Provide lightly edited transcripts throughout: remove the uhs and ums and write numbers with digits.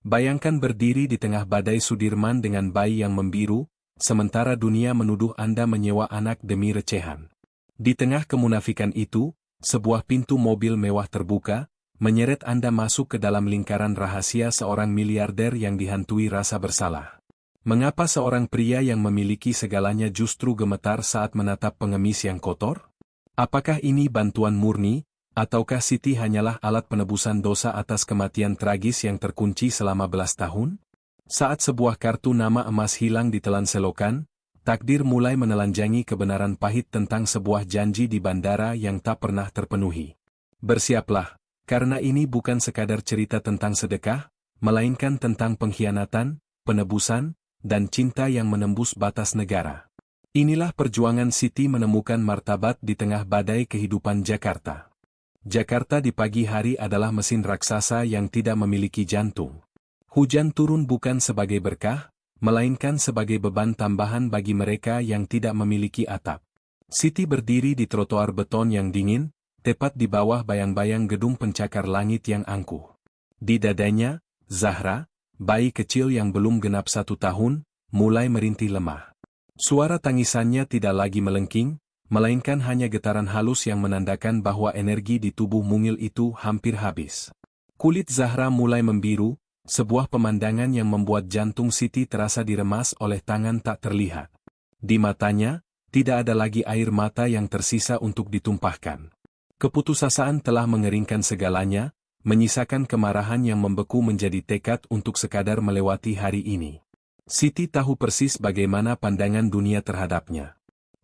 Bayangkan berdiri di tengah badai Sudirman dengan bayi yang membiru, sementara dunia menuduh Anda menyewa anak demi recehan. Di tengah kemunafikan itu, sebuah pintu mobil mewah terbuka, menyeret Anda masuk ke dalam lingkaran rahasia seorang miliarder yang dihantui rasa bersalah. Mengapa seorang pria yang memiliki segalanya justru gemetar saat menatap pengemis yang kotor? Apakah ini bantuan murni, ataukah Siti hanyalah alat penebusan dosa atas kematian tragis yang terkunci selama belas tahun? Saat sebuah kartu nama emas hilang ditelan selokan, takdir mulai menelanjangi kebenaran pahit tentang sebuah janji di bandara yang tak pernah terpenuhi. Bersiaplah, karena ini bukan sekadar cerita tentang sedekah, melainkan tentang pengkhianatan, penebusan, dan cinta yang menembus batas negara. Inilah perjuangan Siti menemukan martabat di tengah badai kehidupan Jakarta. Jakarta di pagi hari adalah mesin raksasa yang tidak memiliki jantung. Hujan turun bukan sebagai berkah, melainkan sebagai beban tambahan bagi mereka yang tidak memiliki atap. Siti berdiri di trotoar beton yang dingin, tepat di bawah bayang-bayang gedung pencakar langit yang angkuh. Di dadanya, Zahra, bayi kecil yang belum genap 1 tahun, mulai merintih lemah. Suara tangisannya tidak lagi melengking, melainkan hanya getaran halus yang menandakan bahwa energi di tubuh mungil itu hampir habis. Kulit Zahra mulai membiru, sebuah pemandangan yang membuat jantung Siti terasa diremas oleh tangan tak terlihat. Di matanya, tidak ada lagi air mata yang tersisa untuk ditumpahkan. Keputusasaan telah mengeringkan segalanya, menyisakan kemarahan yang membeku menjadi tekad untuk sekadar melewati hari ini. Siti tahu persis bagaimana pandangan dunia terhadapnya.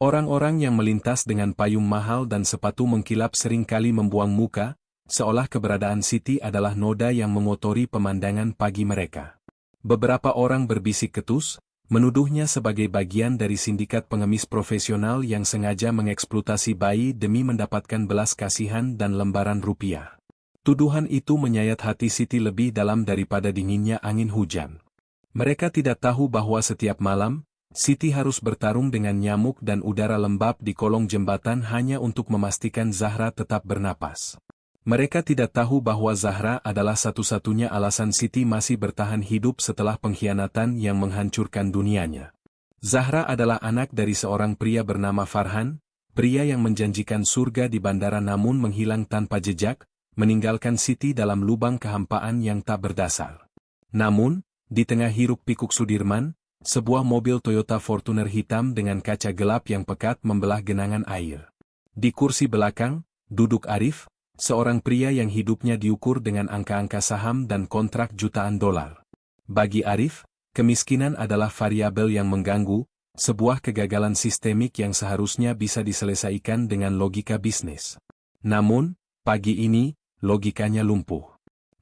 Orang-orang yang melintas dengan payung mahal dan sepatu mengkilap seringkali membuang muka, seolah keberadaan Siti adalah noda yang mengotori pemandangan pagi mereka. Beberapa orang berbisik ketus, menuduhnya sebagai bagian dari sindikat pengemis profesional yang sengaja mengeksploitasi bayi demi mendapatkan belas kasihan dan lembaran rupiah. Tuduhan itu menyayat hati Siti lebih dalam daripada dinginnya angin hujan. Mereka tidak tahu bahwa setiap malam, Siti harus bertarung dengan nyamuk dan udara lembab di kolong jembatan hanya untuk memastikan Zahra tetap bernapas. Mereka tidak tahu bahwa Zahra adalah satu-satunya alasan Siti masih bertahan hidup setelah pengkhianatan yang menghancurkan dunianya. Zahra adalah anak dari seorang pria bernama Farhan, pria yang menjanjikan surga di bandara namun menghilang tanpa jejak, meninggalkan Siti dalam lubang kehampaan yang tak berdasar. Namun, di tengah hiruk-pikuk Sudirman, sebuah mobil Toyota Fortuner hitam dengan kaca gelap yang pekat membelah genangan air. Di kursi belakang, duduk Arif, seorang pria yang hidupnya diukur dengan angka-angka saham dan kontrak jutaan dolar. Bagi Arif, kemiskinan adalah variabel yang mengganggu, sebuah kegagalan sistemik yang seharusnya bisa diselesaikan dengan logika bisnis. Namun, pagi ini, logikanya lumpuh.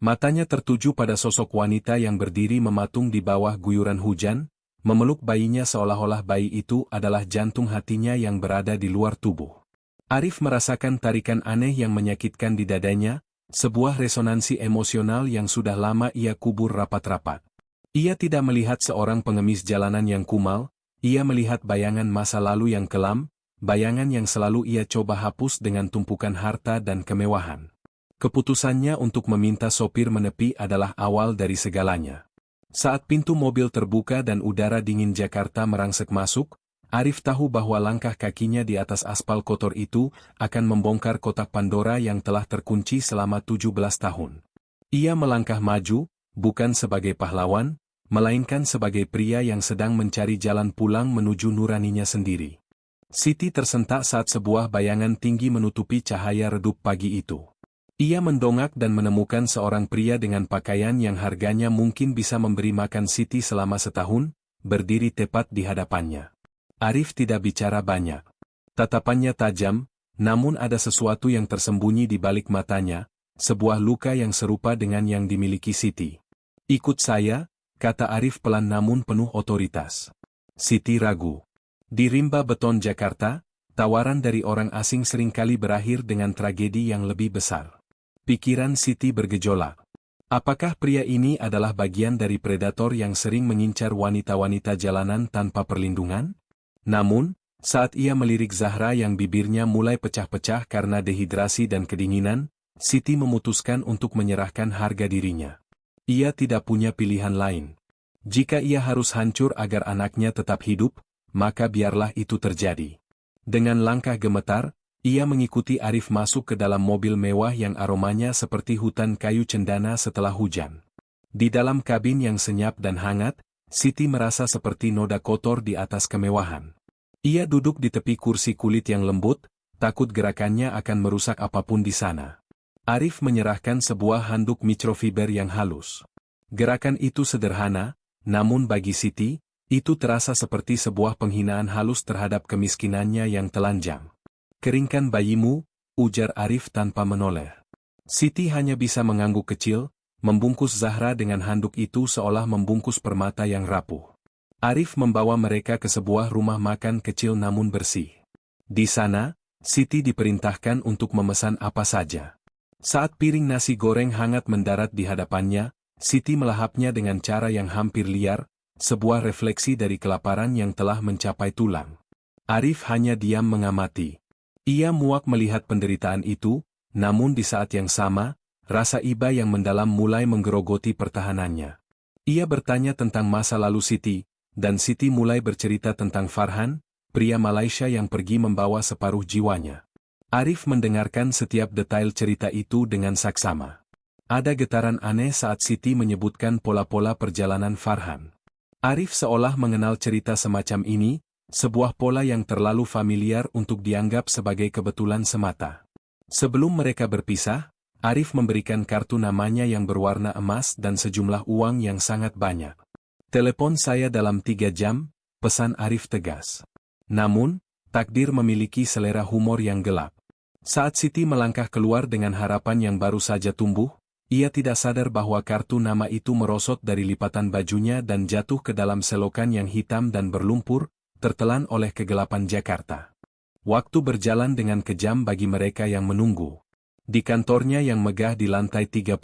Matanya tertuju pada sosok wanita yang berdiri mematung di bawah guyuran hujan, memeluk bayinya seolah-olah bayi itu adalah jantung hatinya yang berada di luar tubuh. Arif merasakan tarikan aneh yang menyakitkan di dadanya, sebuah resonansi emosional yang sudah lama ia kubur rapat-rapat. Ia tidak melihat seorang pengemis jalanan yang kumal, ia melihat bayangan masa lalu yang kelam, bayangan yang selalu ia coba hapus dengan tumpukan harta dan kemewahan. Keputusannya untuk meminta sopir menepi adalah awal dari segalanya. Saat pintu mobil terbuka dan udara dingin Jakarta merangsek masuk, Arif tahu bahwa langkah kakinya di atas aspal kotor itu akan membongkar kotak Pandora yang telah terkunci selama 17 tahun. Ia melangkah maju, bukan sebagai pahlawan, melainkan sebagai pria yang sedang mencari jalan pulang menuju nuraninya sendiri. Siti tersentak saat sebuah bayangan tinggi menutupi cahaya redup pagi itu. Ia mendongak dan menemukan seorang pria dengan pakaian yang harganya mungkin bisa memberi makan Siti selama setahun, berdiri tepat di hadapannya. Arif tidak bicara banyak. Tatapannya tajam, namun ada sesuatu yang tersembunyi di balik matanya, sebuah luka yang serupa dengan yang dimiliki Siti. "Ikut saya," kata Arif pelan namun penuh otoritas. Siti ragu. Di rimba beton Jakarta, tawaran dari orang asing seringkali berakhir dengan tragedi yang lebih besar. Pikiran Siti bergejolak. Apakah pria ini adalah bagian dari predator yang sering mengincar wanita-wanita jalanan tanpa perlindungan? Namun, saat ia melirik Zahra yang bibirnya mulai pecah-pecah karena dehidrasi dan kedinginan, Siti memutuskan untuk menyerahkan harga dirinya. Ia tidak punya pilihan lain. Jika ia harus hancur agar anaknya tetap hidup, maka biarlah itu terjadi. Dengan langkah gemetar, ia mengikuti Arif masuk ke dalam mobil mewah yang aromanya seperti hutan kayu cendana setelah hujan. Di dalam kabin yang senyap dan hangat, Siti merasa seperti noda kotor di atas kemewahan. Ia duduk di tepi kursi kulit yang lembut, takut gerakannya akan merusak apapun di sana. Arif menyerahkan sebuah handuk microfiber yang halus. Gerakan itu sederhana, namun bagi Siti, itu terasa seperti sebuah penghinaan halus terhadap kemiskinannya yang telanjang. "Keringkan bayimu," ujar Arif tanpa menoleh. Siti hanya bisa mengangguk kecil, membungkus Zahra dengan handuk itu seolah membungkus permata yang rapuh. Arif membawa mereka ke sebuah rumah makan kecil namun bersih. Di sana, Siti diperintahkan untuk memesan apa saja. Saat piring nasi goreng hangat mendarat di hadapannya, Siti melahapnya dengan cara yang hampir liar, sebuah refleksi dari kelaparan yang telah mencapai tulang. Arif hanya diam mengamati. Ia muak melihat penderitaan itu, namun di saat yang sama, rasa iba yang mendalam mulai menggerogoti pertahanannya. Ia bertanya tentang masa lalu Siti, dan Siti mulai bercerita tentang Farhan, pria Malaysia yang pergi membawa separuh jiwanya. Arif mendengarkan setiap detail cerita itu dengan saksama. Ada getaran aneh saat Siti menyebutkan pola-pola perjalanan Farhan. Arif seolah mengenal cerita semacam ini, sebuah pola yang terlalu familiar untuk dianggap sebagai kebetulan semata. Sebelum mereka berpisah, Arif memberikan kartu namanya yang berwarna emas dan sejumlah uang yang sangat banyak. "Telepon saya dalam 3 jam, pesan Arif tegas. Namun, takdir memiliki selera humor yang gelap. Saat Siti melangkah keluar dengan harapan yang baru saja tumbuh, ia tidak sadar bahwa kartu nama itu merosot dari lipatan bajunya dan jatuh ke dalam selokan yang hitam dan berlumpur, tertelan oleh kegelapan Jakarta. Waktu berjalan dengan kejam bagi mereka yang menunggu. Di kantornya yang megah di lantai 30,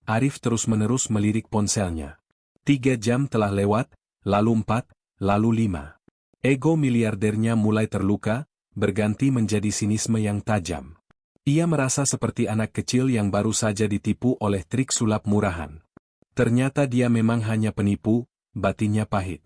Arif terus-menerus melirik ponselnya. 3 jam telah lewat, lalu 4, lalu 5. Ego miliardernya mulai terluka, berganti menjadi sinisme yang tajam. Ia merasa seperti anak kecil yang baru saja ditipu oleh trik sulap murahan. Ternyata dia memang hanya penipu, batinnya pahit.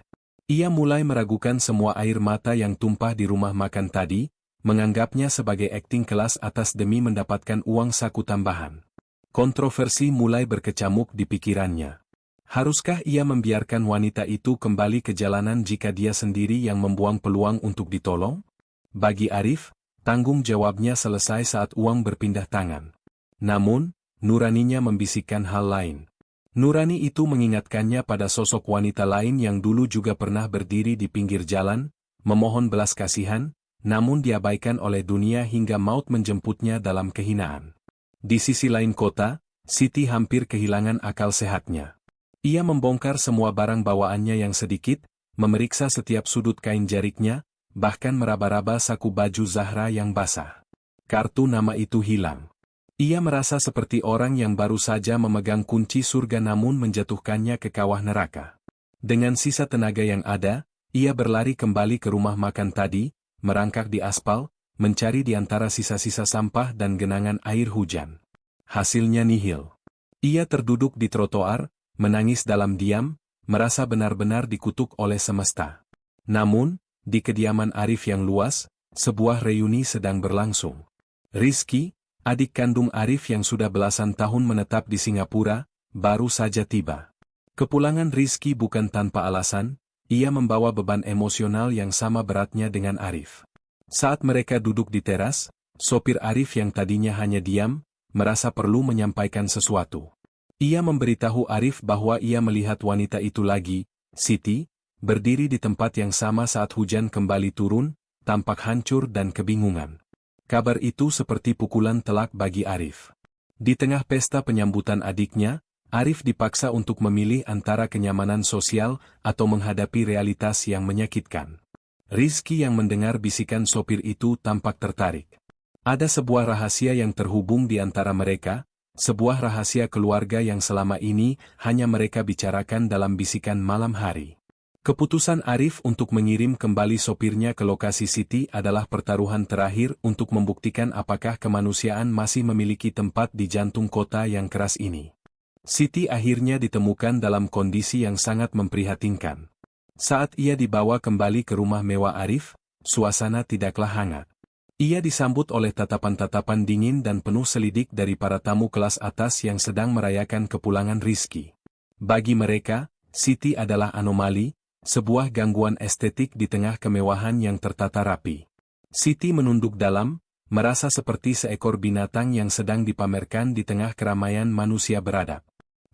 Ia mulai meragukan semua air mata yang tumpah di rumah makan tadi, menganggapnya sebagai akting kelas atas demi mendapatkan uang saku tambahan. Kontroversi mulai berkecamuk di pikirannya. Haruskah ia membiarkan wanita itu kembali ke jalanan jika dia sendiri yang membuang peluang untuk ditolong? Bagi Arif, tanggung jawabnya selesai saat uang berpindah tangan. Namun, nuraninya membisikkan hal lain. Nurani itu mengingatkannya pada sosok wanita lain yang dulu juga pernah berdiri di pinggir jalan, memohon belas kasihan, namun diabaikan oleh dunia hingga maut menjemputnya dalam kehinaan. Di sisi lain kota, Siti hampir kehilangan akal sehatnya. Ia membongkar semua barang bawaannya yang sedikit, memeriksa setiap sudut kain jariknya, bahkan meraba-raba saku baju Zahra yang basah. Kartu nama itu hilang. Ia merasa seperti orang yang baru saja memegang kunci surga namun menjatuhkannya ke kawah neraka. Dengan sisa tenaga yang ada, ia berlari kembali ke rumah makan tadi, merangkak di aspal, mencari di antara sisa-sisa sampah dan genangan air hujan. Hasilnya nihil. Ia terduduk di trotoar, menangis dalam diam, merasa benar-benar dikutuk oleh semesta. Namun, di kediaman Arif yang luas, sebuah reuni sedang berlangsung. Rizky, adik kandung Arif yang sudah belasan tahun menetap di Singapura, baru saja tiba. Kepulangan Rizky bukan tanpa alasan, ia membawa beban emosional yang sama beratnya dengan Arif. Saat mereka duduk di teras, sopir Arif yang tadinya hanya diam, merasa perlu menyampaikan sesuatu. Ia memberitahu Arif bahwa ia melihat wanita itu lagi, Siti, berdiri di tempat yang sama saat hujan kembali turun, tampak hancur dan kebingungan. Kabar itu seperti pukulan telak bagi Arif. Di tengah pesta penyambutan adiknya, Arif dipaksa untuk memilih antara kenyamanan sosial atau menghadapi realitas yang menyakitkan. Rizky yang mendengar bisikan sopir itu tampak tertarik. Ada sebuah rahasia yang terhubung di antara mereka, sebuah rahasia keluarga yang selama ini hanya mereka bicarakan dalam bisikan malam hari. Keputusan Arif untuk mengirim kembali sopirnya ke lokasi Siti adalah pertaruhan terakhir untuk membuktikan apakah kemanusiaan masih memiliki tempat di jantung kota yang keras ini. Siti akhirnya ditemukan dalam kondisi yang sangat memprihatinkan. Saat ia dibawa kembali ke rumah mewah Arif, suasana tidaklah hangat. Ia disambut oleh tatapan-tatapan dingin dan penuh selidik dari para tamu kelas atas yang sedang merayakan kepulangan Rizky. Bagi mereka, Siti adalah anomali, sebuah gangguan estetik di tengah kemewahan yang tertata rapi. Siti menunduk dalam, merasa seperti seekor binatang yang sedang dipamerkan di tengah keramaian manusia beradab.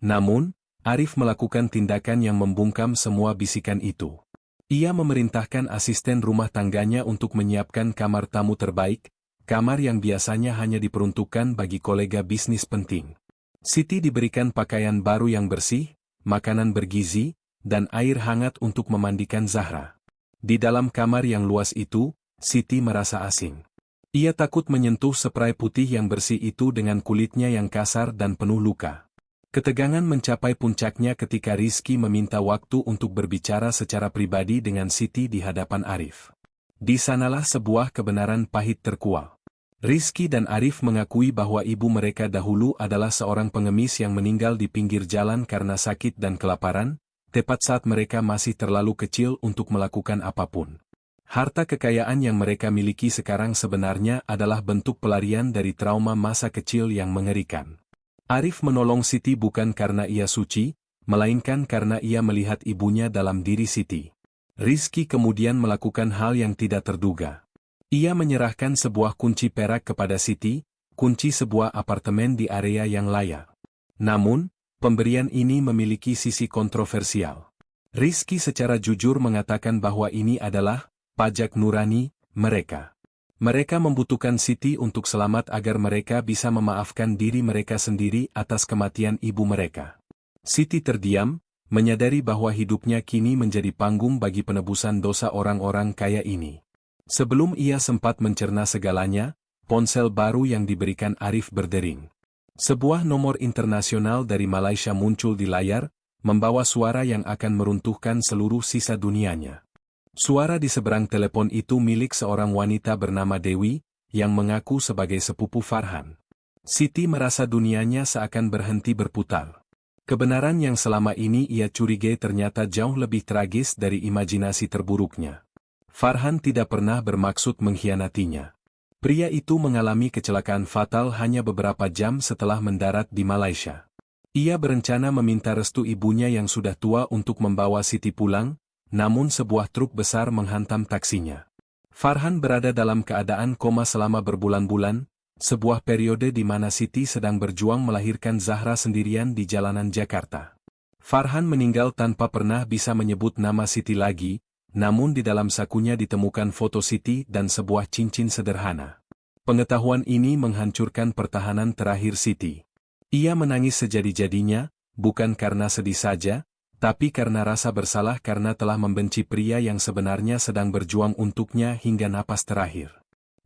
Namun, Arif melakukan tindakan yang membungkam semua bisikan itu. Ia memerintahkan asisten rumah tangganya untuk menyiapkan kamar tamu terbaik, kamar yang biasanya hanya diperuntukkan bagi kolega bisnis penting. Siti diberikan pakaian baru yang bersih, makanan bergizi, dan air hangat untuk memandikan Zahra. Di dalam kamar yang luas itu, Siti merasa asing. Ia takut menyentuh spray putih yang bersih itu dengan kulitnya yang kasar dan penuh luka. Ketegangan mencapai puncaknya ketika Rizky meminta waktu untuk berbicara secara pribadi dengan Siti di hadapan Arif. Di sanalah sebuah kebenaran pahit terkuak. Rizky dan Arif mengakui bahwa ibu mereka dahulu adalah seorang pengemis yang meninggal di pinggir jalan karena sakit dan kelaparan, tepat saat mereka masih terlalu kecil untuk melakukan apapun. Harta kekayaan yang mereka miliki sekarang sebenarnya adalah bentuk pelarian dari trauma masa kecil yang mengerikan. Arif menolong Siti bukan karena ia suci, melainkan karena ia melihat ibunya dalam diri Siti. Rizky kemudian melakukan hal yang tidak terduga. Ia menyerahkan sebuah kunci perak kepada Siti, kunci sebuah apartemen di area yang layak. Namun, pemberian ini memiliki sisi kontroversial. Rizky secara jujur mengatakan bahwa ini adalah pajak nurani mereka. Mereka membutuhkan Siti untuk selamat agar mereka bisa memaafkan diri mereka sendiri atas kematian ibu mereka. Siti terdiam, menyadari bahwa hidupnya kini menjadi panggung bagi penebusan dosa orang-orang kaya ini. Sebelum ia sempat mencerna segalanya, ponsel baru yang diberikan Arif berdering. Sebuah nomor internasional dari Malaysia muncul di layar, membawa suara yang akan meruntuhkan seluruh sisa dunianya. Suara di seberang telepon itu milik seorang wanita bernama Dewi, yang mengaku sebagai sepupu Farhan. Siti merasa dunianya seakan berhenti berputar. Kebenaran yang selama ini ia curigai ternyata jauh lebih tragis dari imajinasi terburuknya. Farhan tidak pernah bermaksud mengkhianatinya. Pria itu mengalami kecelakaan fatal hanya beberapa jam setelah mendarat di Malaysia. Ia berencana meminta restu ibunya yang sudah tua untuk membawa Siti pulang, namun sebuah truk besar menghantam taksinya. Farhan berada dalam keadaan koma selama berbulan-bulan, sebuah periode di mana Siti sedang berjuang melahirkan Zahra sendirian di jalanan Jakarta. Farhan meninggal tanpa pernah bisa menyebut nama Siti lagi, namun di dalam sakunya ditemukan foto Siti dan sebuah cincin sederhana. Pengetahuan ini menghancurkan pertahanan terakhir Siti. Ia menangis sejadi-jadinya, bukan karena sedih saja, tapi karena rasa bersalah karena telah membenci pria yang sebenarnya sedang berjuang untuknya hingga napas terakhir.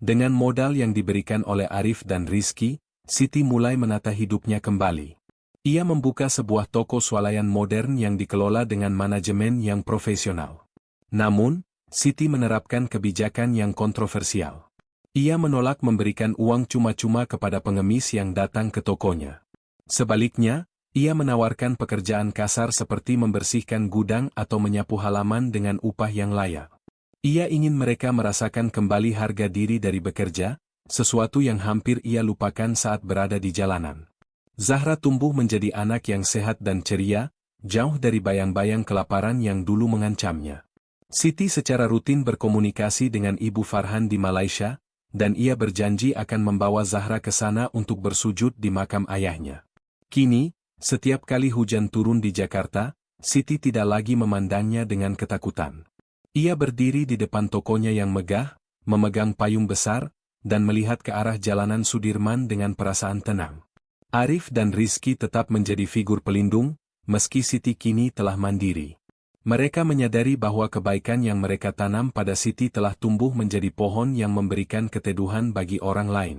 Dengan modal yang diberikan oleh Arif dan Rizky, Siti mulai menata hidupnya kembali. Ia membuka sebuah toko swalayan modern yang dikelola dengan manajemen yang profesional. Namun, Siti menerapkan kebijakan yang kontroversial. Ia menolak memberikan uang cuma-cuma kepada pengemis yang datang ke tokonya. Sebaliknya, ia menawarkan pekerjaan kasar seperti membersihkan gudang atau menyapu halaman dengan upah yang layak. Ia ingin mereka merasakan kembali harga diri dari bekerja, sesuatu yang hampir ia lupakan saat berada di jalanan. Zahra tumbuh menjadi anak yang sehat dan ceria, jauh dari bayang-bayang kelaparan yang dulu mengancamnya. Siti secara rutin berkomunikasi dengan ibu Farhan di Malaysia, dan ia berjanji akan membawa Zahra ke sana untuk bersujud di makam ayahnya. Kini, setiap kali hujan turun di Jakarta, Siti tidak lagi memandangnya dengan ketakutan. Ia berdiri di depan tokonya yang megah, memegang payung besar, dan melihat ke arah jalanan Sudirman dengan perasaan tenang. Arif dan Rizky tetap menjadi figur pelindung, meski Siti kini telah mandiri. Mereka menyadari bahwa kebaikan yang mereka tanam pada Siti telah tumbuh menjadi pohon yang memberikan keteduhan bagi orang lain.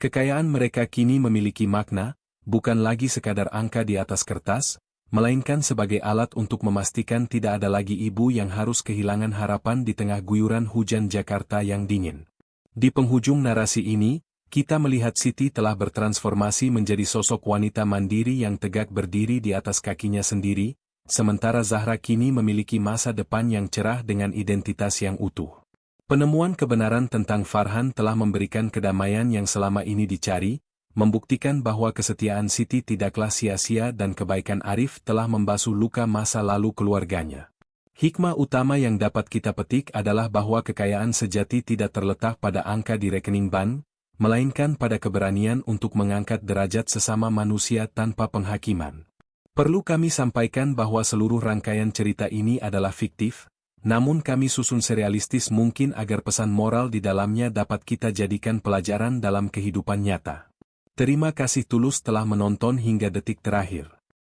Kekayaan mereka kini memiliki makna, bukan lagi sekadar angka di atas kertas, melainkan sebagai alat untuk memastikan tidak ada lagi ibu yang harus kehilangan harapan di tengah guyuran hujan Jakarta yang dingin. Di penghujung narasi ini, Kita melihat Siti telah bertransformasi menjadi sosok wanita mandiri yang tegak berdiri di atas kakinya sendiri, sementara Zahra kini memiliki masa depan yang cerah dengan identitas yang utuh. Penemuan kebenaran tentang Farhan telah memberikan kedamaian yang selama ini dicari, membuktikan bahwa kesetiaan Siti tidaklah sia-sia dan kebaikan Arif telah membasuh luka masa lalu keluarganya. Hikmah utama yang dapat kita petik adalah bahwa kekayaan sejati tidak terletak pada angka di rekening bank, melainkan pada keberanian untuk mengangkat derajat sesama manusia tanpa penghakiman. Perlu kami sampaikan bahwa seluruh rangkaian cerita ini adalah fiktif, namun kami susun serealistis mungkin agar pesan moral di dalamnya dapat kita jadikan pelajaran dalam kehidupan nyata. Terima kasih tulus telah menonton hingga detik terakhir.